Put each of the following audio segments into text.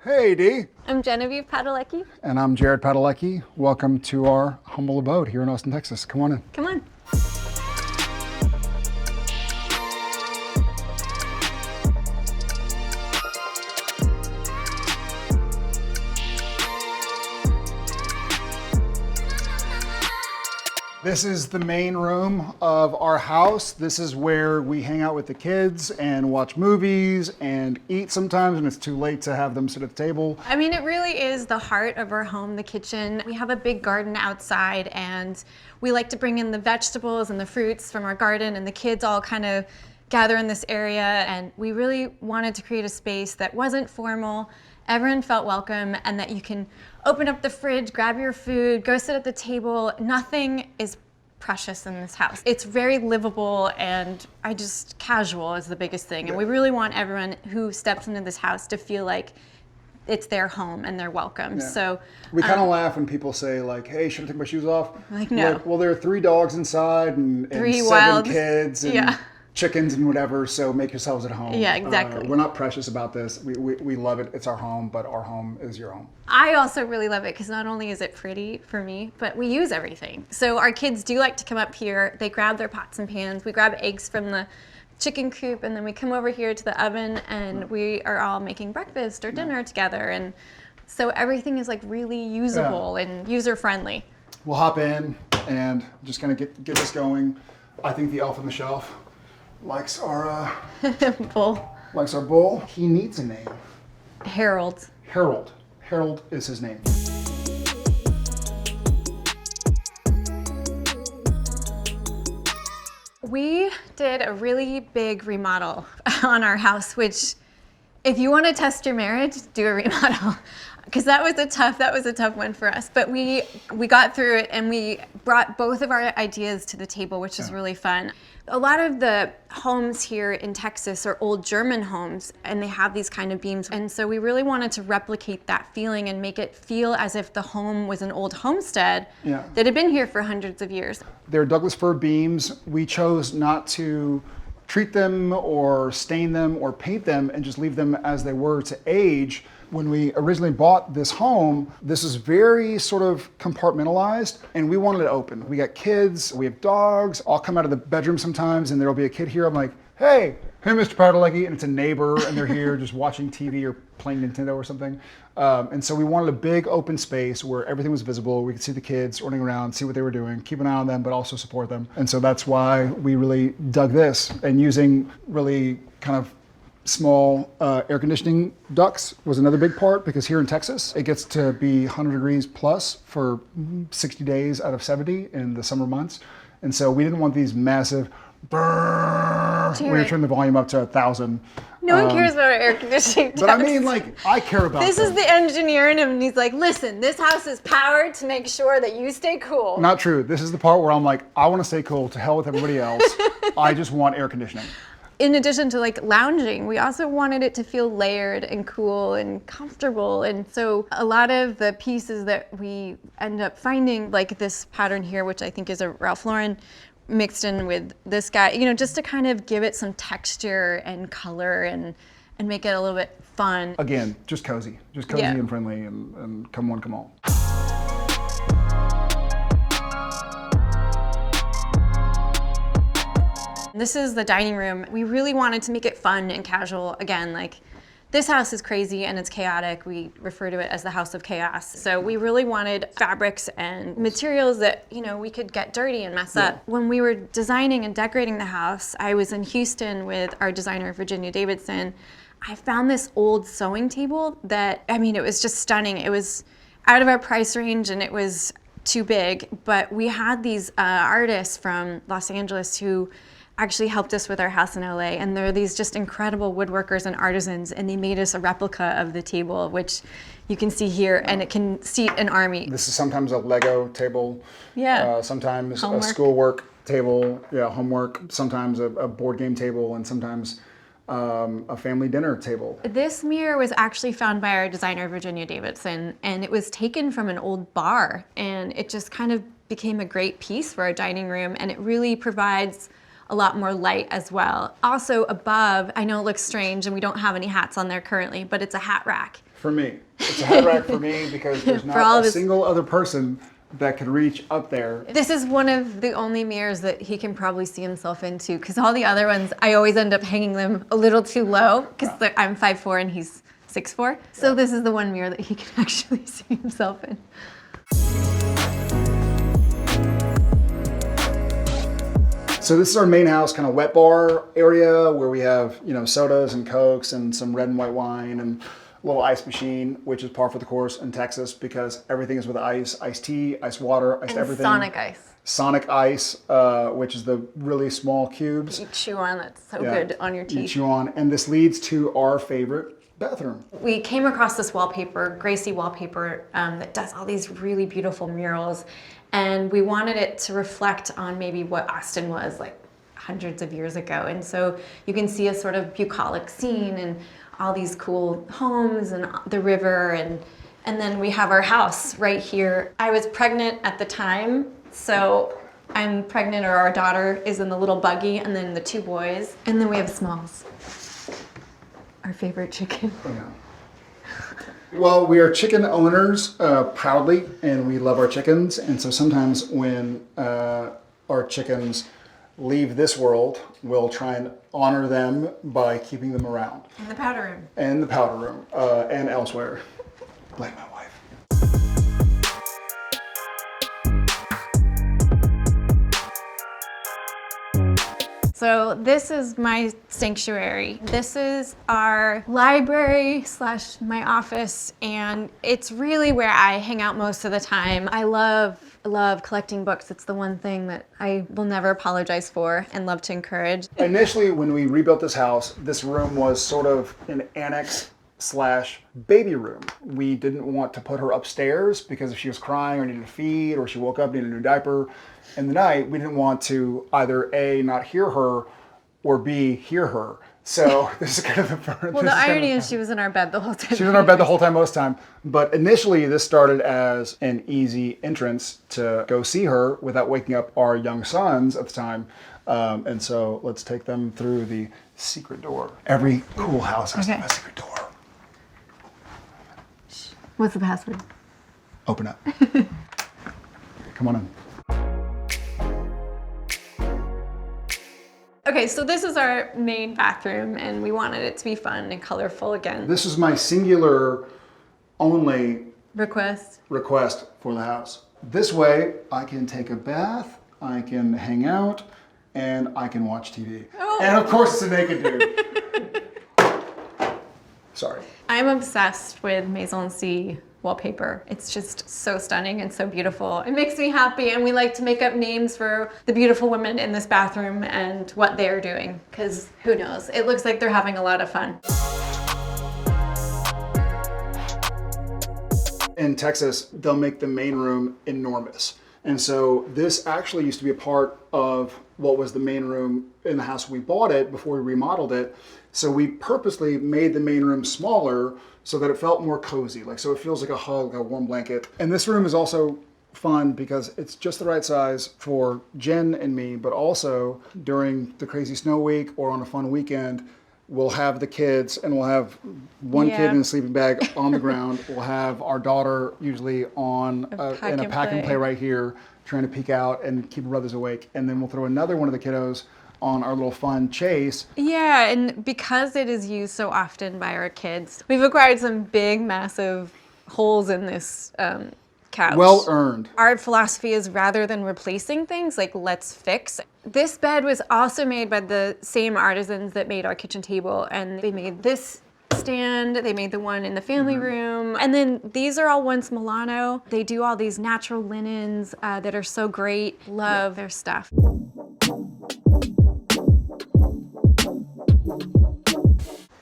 Hey, Dee. I'm Genevieve Padalecki. And I'm Jared Padalecki. Welcome to our humble abode here in Austin, Texas. Come on in. Come on. This is the main room of our house. This is where we hang out with the kids and watch movies and eat sometimes when it's too late to have them sit at the table. I mean, it really is the heart of our home, the kitchen. We have a big garden outside and we like to bring in the vegetables and the fruits from our garden, and the kids all kind of gather in this area, and we really wanted to create a space that wasn't formal. Everyone felt welcome, and that you can open up the fridge, grab your food, go sit at the table. Nothing is precious in this house. It's very livable, and casual is the biggest thing. And we really want everyone who steps into this house to feel like it's their home and they're welcome. Yeah. So we kind of laugh when people say like, hey, should I take my shoes off? Like, no. Well, there are 3 dogs inside and 7 wild kids and chickens and whatever, so make yourselves at home. Yeah, exactly. We're not precious about this. We love it. It's our home, but our home is your home. I also really love it because not only is it pretty for me, but we use everything. So our kids do like to come up here. They grab their pots and pans. We grab eggs from the chicken coop, and then we come over here to the oven, and we are all making breakfast or dinner together. And so everything is like really usable and user-friendly. We'll hop in and just kind of get this going. I think the elf on the shelf likes our bull. Likes our bull. He needs a name. Harold. Harold. Harold is his name. We did a really big remodel on our house, which if you want to test your marriage, do a remodel. Because that was a tough one for us. But we got through it, and we brought both of our ideas to the table, which is really fun. A lot of the homes here in Texas are old German homes, and they have these kind of beams. And so we really wanted to replicate that feeling and make it feel as if the home was an old homestead that had been here for hundreds of years. They're Douglas fir beams. We chose not to treat them or stain them or paint them and just leave them as they were to age. When we originally bought this home, this is very sort of compartmentalized, and we wanted it open. We got kids, we have dogs. I'll come out of the bedroom sometimes and there'll be a kid here. I'm like, hey, Mr. Padalecki, and it's a neighbor, and they're here just watching TV or playing Nintendo or something. And so we wanted a big open space where everything was visible. We could see the kids running around, see what they were doing, keep an eye on them, but also support them. And so that's why we really dug this, and using really kind of small air conditioning ducts was another big part, because here in Texas, it gets to be 100 degrees plus for 60 days out of 70 in the summer months. And so we didn't want these massive brrrr when you turn the volume up to 1,000. No one cares about our air conditioning ducts. But I mean, like, I care about this. them. Is the engineer in him, and he's like, listen, this house is powered to make sure that you stay cool. Not true. This is the part where I'm like, I want to stay cool. To hell with everybody else. I just want air conditioning. In addition to like lounging, we also wanted it to feel layered and cool and comfortable. And so a lot of the pieces that we end up finding, like this pattern here, which I think is a Ralph Lauren, mixed in with this guy, you know, just to kind of give it some texture and color and make it a little bit fun. Again, just cozy and friendly, and come one, come all. This is the dining room. We really wanted to make it fun and casual. Again, like, this house is crazy and it's chaotic. We refer to it as the house of chaos. So we really wanted fabrics and materials that, you know, we could get dirty and mess up. When we were designing and decorating the house, I was in Houston with our designer, Virginia Davidson. I found this old sewing table that, I mean, it was just stunning. It was out of our price range and it was too big, but we had these artists from Los Angeles who actually helped us with our house in LA, and they're these just incredible woodworkers and artisans, and they made us a replica of the table, which you can see here, and it can seat an army. This is sometimes a Lego table, sometimes homework. A schoolwork table, homework, sometimes a board game table, and sometimes a family dinner table. This mirror was actually found by our designer, Virginia Davidson, and it was taken from an old bar, and it just kind of became a great piece for our dining room, and it really provides a lot more light as well. Also above, I know it looks strange and we don't have any hats on there currently, but it's a hat rack. For me. It's a hat rack for me because there's not a single other person that could reach up there. This is one of the only mirrors that he can probably see himself into, because all the other ones, I always end up hanging them a little too low, because I'm 5'4" and he's 6'4". So this is the one mirror that he can actually see himself in. So this is our main house, kind of wet bar area where we have, sodas and Cokes and some red and white wine and a little ice machine, which is par for the course in Texas because everything is with ice, iced tea, iced water, iced everything. Sonic ice. Sonic ice, which is the really small cubes. You chew on, it's so good on your teeth. You chew on, and this leads to our favorite bathroom. We came across this wallpaper, Gracie wallpaper, that does all these really beautiful murals, and we wanted it to reflect on maybe what Austin was like hundreds of years ago. And so you can see a sort of bucolic scene and all these cool homes and the river, and then we have our house right here. I was pregnant at the time, so I'm pregnant, or our daughter is in the little buggy, and then the two boys, and then we have Smalls, our favorite chicken. Yeah. Well, we are chicken owners proudly, and we love our chickens. And so sometimes when our chickens leave this world, we'll try and honor them by keeping them around. In the powder room. In the powder room and elsewhere. Like my wife. So this is my sanctuary. This is our library / my office, and it's really where I hang out most of the time. I love collecting books. It's the one thing that I will never apologize for and love to encourage. Initially, when we rebuilt this house, this room was sort of an annex / baby room. We didn't want to put her upstairs because if she was crying or needed to feed or she woke up, needed a new diaper in the night, we didn't want to either A, not hear her, or B, hear her. So this is kind of the Well, the irony is she was in our bed the whole time. She was in our bed the whole time, most time. But initially, this started as an easy entrance to go see her without waking up our young sons at the time. And so let's take them through the secret door. Every cool house has to have a secret door. What's the password? Open up. Come on in. Okay, so this is our main bathroom, and we wanted it to be fun and colorful again. This is my singular only request for the house. This way, I can take a bath, I can hang out, and I can watch TV. Oh. And of course, it's a naked dude. Sorry. I'm obsessed with Maison wallpaper. It's just so stunning and so beautiful. It makes me happy, and we like to make up names for the beautiful women in this bathroom and what they're doing, because who knows? It looks like they're having a lot of fun. In Texas, they'll make the main room enormous. And so this actually used to be a part of what was the main room in the house we bought it before we remodeled it. So we purposely made the main room smaller so that it felt more cozy, so it feels like a hug, a warm blanket. And this room is also fun because it's just the right size for Jen and me, but also during the crazy snow week or on a fun weekend, we'll have the kids, and we'll have one kid in a sleeping bag on the ground. We'll have our daughter usually on in a pack and play right here, trying to peek out and keep her brothers awake. And then we'll throw another one of the kiddos on our little fun chase. Yeah, and because it is used so often by our kids, we've acquired some big, massive holes in this couch. Well earned. Our philosophy is rather than replacing things, let's fix. This bed was also made by the same artisans that made our kitchen table, and they made this stand, they made the one in the family room, and then these are all once Milano. They do all these natural linens that are so great. Love their stuff.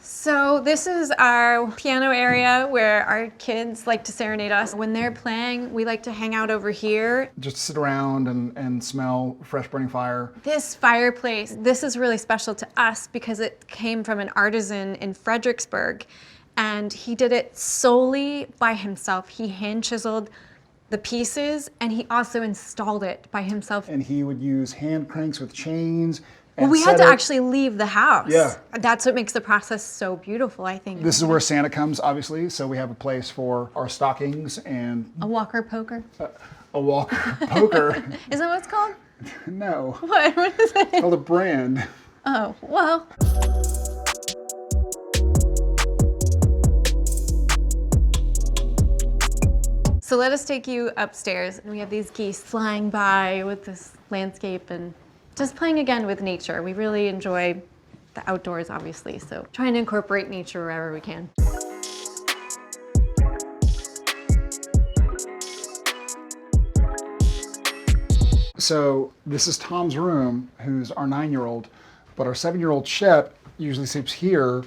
So this is our piano area where our kids like to serenade us. When they're playing, we like to hang out over here. Just sit around and smell fresh burning fire. This fireplace, this is really special to us because it came from an artisan in Fredericksburg, and he did it solely by himself. He hand chiseled the pieces, and he also installed it by himself. And he would use hand cranks with chains Well, we had to actually leave the house. Yeah. That's what makes the process so beautiful, I think. This is where Santa comes, obviously. So we have a place for our stockings and A walker poker. a walker poker. Is that what it's called? No. What? What is it? It's called a brand. Oh, well. So let us take you upstairs. And we have these geese flying by with this landscape and just playing again with nature. We really enjoy the outdoors, obviously, so trying to incorporate nature wherever we can. So this is Tom's room, who's our 9-year-old, but our 7-year-old Shep usually sleeps here,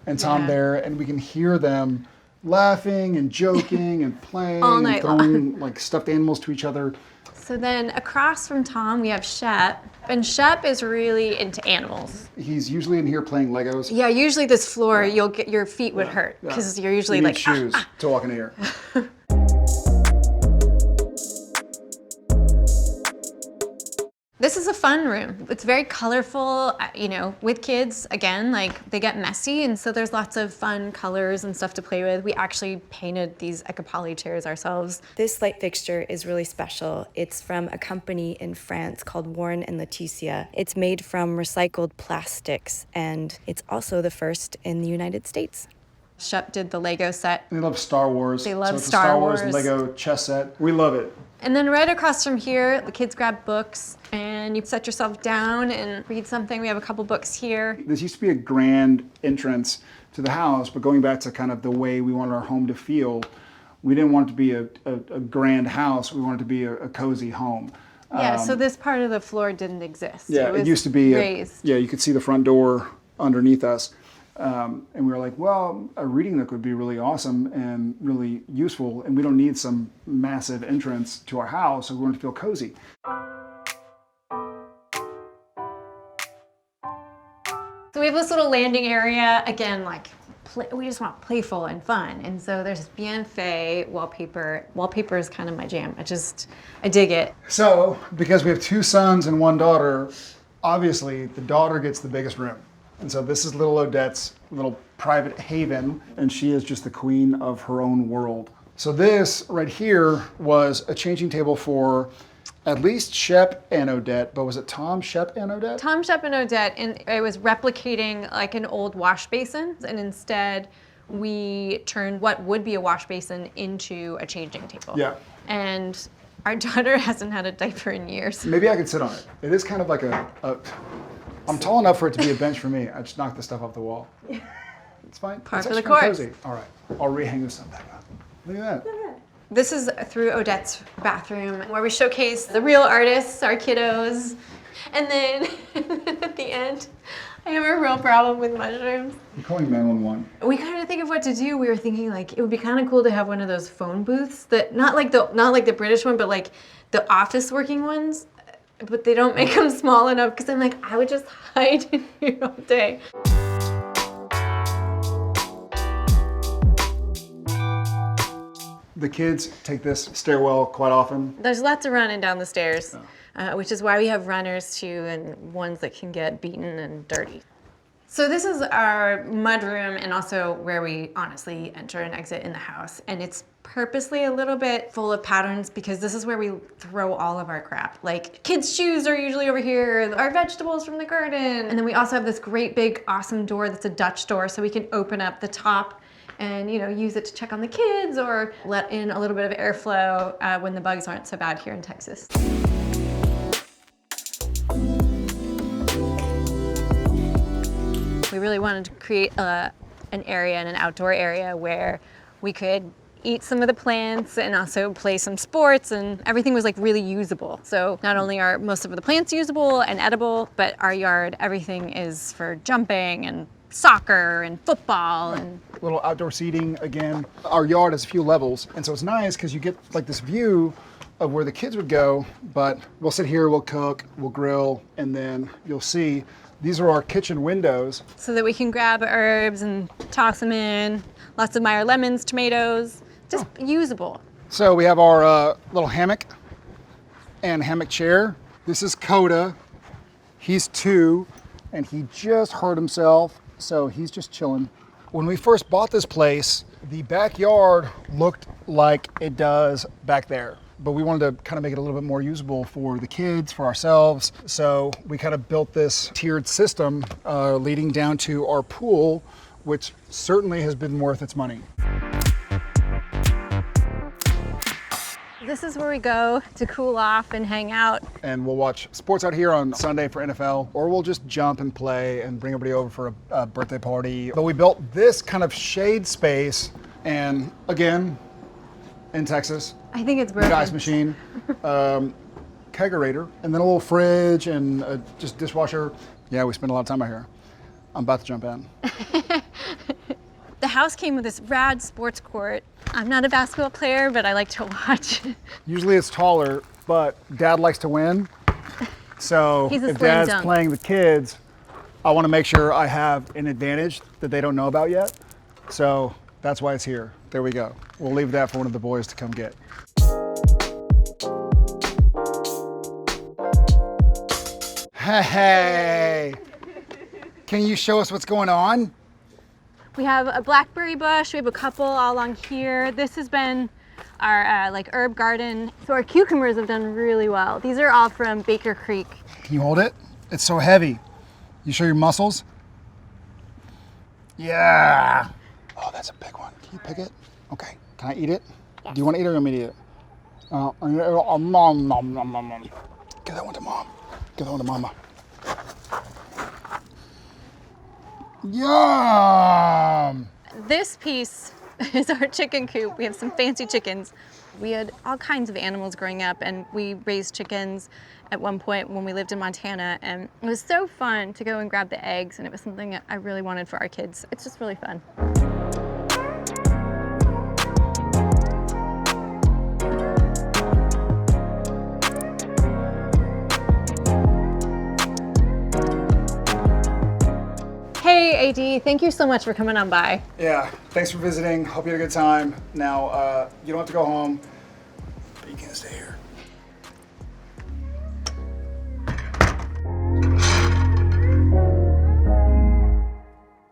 and Tom Yeah. there, and we can hear them laughing and joking and playing All and night throwing like stuffed animals to each other. So then across from Tom, we have Shep, and Shep is really into animals. He's usually in here playing Legos. Yeah, usually this floor, you'll get your feet would hurt Yeah. because you're usually You need like shoes to walk in here. This is a fun room. It's very colorful, you know, with kids, again, like they get messy, and so there's lots of fun colors and stuff to play with. We actually painted these Ecopoli chairs ourselves. This light fixture is really special. It's from a company in France called Warren and Leticia. It's made from recycled plastics, and it's also the first in the United States. Shep did the Lego set. They love Star Wars. They love so it's Star a Star Wars Wars. Lego chess set. We love it. And then right across from here, the kids grab books and you set yourself down and read something. We have a couple books here. This used to be a grand entrance to the house, but going back to kind of the way we wanted our home to feel, we didn't want it to be a grand house. We wanted it to be a cozy home. Yeah, so this part of the floor didn't exist. Yeah, was it used to be raised. yeah, you could see the front door underneath us. And we were like, well, a reading nook would be really awesome and really useful, and we don't need some massive entrance to our house, so we want to feel cozy. So we have this little landing area, again, like we just want playful and fun. And so there's bien fait wallpaper. Wallpaper is kind of my jam. I dig it. So, because we have 2 sons and 1 daughter, obviously the daughter gets the biggest room. And so this is little Odette's little private haven, and she is just the queen of her own world. So this right here was a changing table for at least Shep and Odette, but was it Tom, Shep, and Odette? Tom, Shep, and Odette, and it was replicating like an old wash basin, and instead we turned what would be a wash basin into a changing table. Yeah. And our daughter hasn't had a diaper in years. Maybe I could sit on it. It is kind of like I'm tall enough for it to be a bench for me. I just knock this stuff off the wall. It's fine. Par It's for the actually kinda course. cozy. All right, I'll rehang this stuff back up. Look at that. This is through Odette's bathroom where we showcase the real artists, our kiddos. And then at the end, I have a real problem with mushrooms. I'm calling 911. We kind of think of what to do. We were thinking like it would be kind of cool to have one of those phone booths that not like the British one, but like the office working ones. But they don't make them small enough because I'm like, I would just hide in here all day. The kids take this stairwell quite often. There's lots of running down the stairs, which is why we have runners too, and ones that can get beaten and dirty. So this is our mudroom and also where we honestly enter and exit in the house. And it's purposely a little bit full of patterns because this is where we throw all of our crap. Like kids' shoes are usually over here, our vegetables from the garden. And then we also have this great big awesome door that's a Dutch door so we can open up the top and use it to check on the kids or let in a little bit of airflow when the bugs aren't so bad here in Texas. We really wanted to create an area and an outdoor area where we could eat some of the plants and also play some sports, and everything was like really usable. So not only are most of the plants usable and edible, but our yard, everything is for jumping and soccer and football and little outdoor seating again. Our yard has a few levels, and so it's nice because you get like this view of where the kids would go, but we'll sit here, we'll cook, we'll grill, and then you'll see these are our kitchen windows. so that we can grab herbs and toss them in. Lots of Meyer lemons, tomatoes, just usable. So we have our little hammock and hammock chair. This is Coda. He's 2. and he just hurt himself, so he's just chilling. When we first bought this place, the backyard looked like it does back there, but we wanted to kind of make it a little bit more usable for the kids, for ourselves. So we kind of built this tiered system leading down to our pool, which certainly has been worth its money. This is where we go to cool off and hang out. And we'll watch sports out here on Sunday for NFL, or we'll just jump and play and bring everybody over for a birthday party. But we built this kind of shade space, and again, in Texas. I think it's big brilliant. ice machine, kegerator, and then a little fridge and just dishwasher. Yeah, we spend a lot of time out here. I'm about to jump in. The house came with this rad sports court. I'm not a basketball player, but I like to watch. Usually it's taller, but Dad likes to win. So if Dad's playing the kids, I want to make sure I have an advantage that they don't know about yet. So that's why it's here. There we go. We'll leave that for one of the boys to come get. Hey, can you show us what's going on? We have a blackberry bush. We have a couple all along here. This has been our like herb garden. So our cucumbers have done really well. These are all from Baker Creek. Can you hold it? It's so heavy. You show your muscles? Yeah. Oh, that's a big one. Can you pick it? Okay. Can I eat it? Yes. Do you want to eat it or want me to eat it? Mom. Give that one to Mom. Give that one to Mama. Yum! This piece is our chicken coop. We have some fancy chickens. We had all kinds of animals growing up, and we raised chickens at one point when we lived in Montana, and it was so fun to go and grab the eggs, and it was something I really wanted for our kids. It's just really fun. Hey, AD, thank you so much for coming on by. Yeah, thanks for visiting. Hope you had a good time. Now, you don't have to go home, but you can stay here.